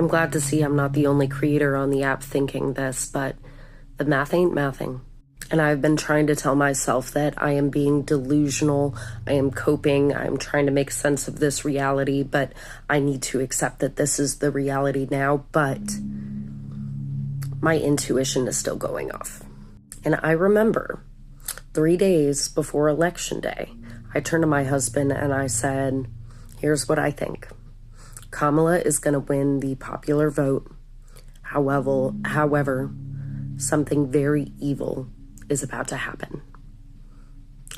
I'm glad to see I'm not the only creator on the app thinking this, but the math ain't mathing. And I've been trying to tell myself that I am being delusional, I am coping, I'm trying to make sense of this reality, but I need to accept that this is the reality now, but my intuition is still going off. And I remember 3 days before Election Day, I turned to my husband and I said, here's what I think. Kamala is going to win the popular vote. However, something very evil is about to happen.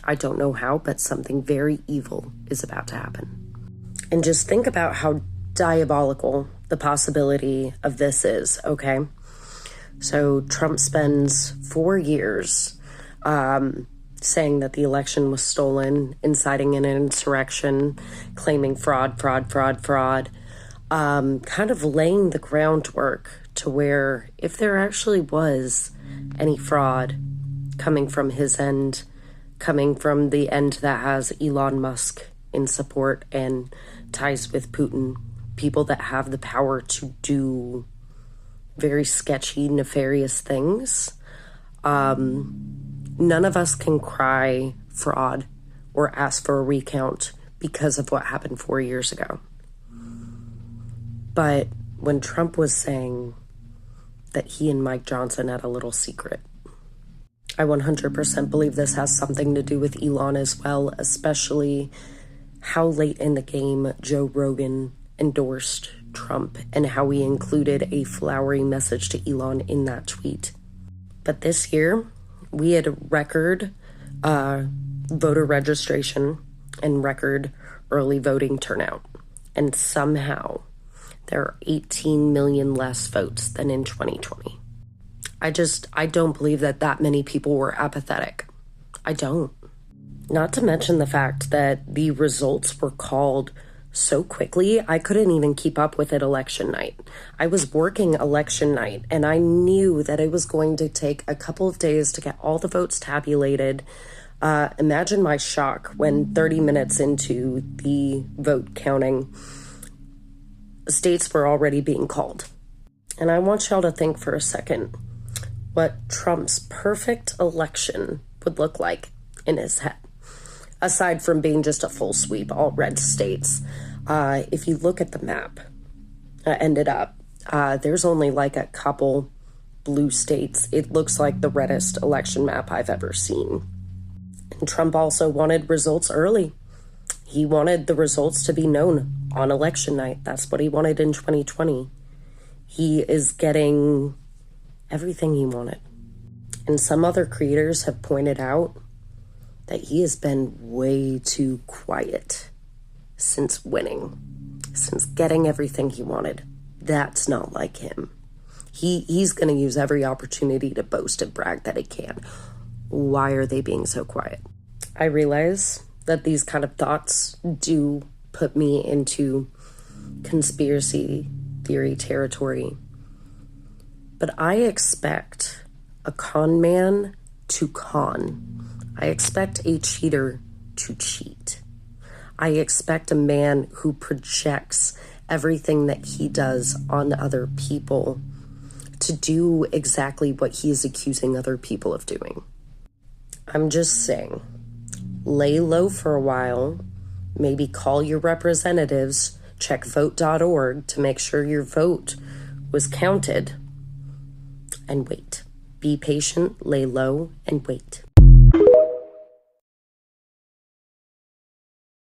I don't know how, but something very evil is about to happen. And just think about how diabolical the possibility of this is, okay? So Trump spends 4 years saying that the election was stolen, inciting an insurrection, claiming fraud, kind of laying the groundwork to where if there actually was any fraud coming from his end, coming from the end that has Elon Musk in support and ties with Putin, people that have the power to do very sketchy, nefarious things, none of us can cry fraud or ask for a recount because of what happened 4 years ago. But when Trump was saying that he and Mike Johnson had a little secret, I 100% believe this has something to do with Elon as well, especially how late in the game Joe Rogan endorsed Trump and how he included a flowery message to Elon in that tweet. But this year, we had a record voter registration and record early voting turnout. And somehow, there are 18 million less votes than in 2020. I don't believe that many people were apathetic. I don't. Not to mention the fact that the results were called so quickly, I couldn't even keep up with it election night. I was working election night, and I knew that it was going to take a couple of days to get all the votes tabulated. Imagine my shock when 30 minutes into the vote counting, states were already being called. And I want y'all to think for a second what Trump's perfect election would look like in his head, aside from being just a full sweep, all red states. If you look at the map, there's only like a couple blue states. It looks like the reddest election map I've ever seen. And Trump also wanted results early. He wanted the results to be known on election night. That's what he wanted in 2020. He is getting everything he wanted. And some other creators have pointed out that he has been way too quiet since winning, since getting everything he wanted. That's not like him. He's going to use every opportunity to boast and brag that he can. Why are they being so quiet? I realize that these kind of thoughts do put me into conspiracy theory territory. But I expect a con man to con. I expect a cheater to cheat. I expect a man who projects everything that he does on other people to do exactly what he is accusing other people of doing. I'm just saying, lay low for a while, maybe call your representatives, check vote.org to make sure your vote was counted, and wait. Be patient, lay low, and wait.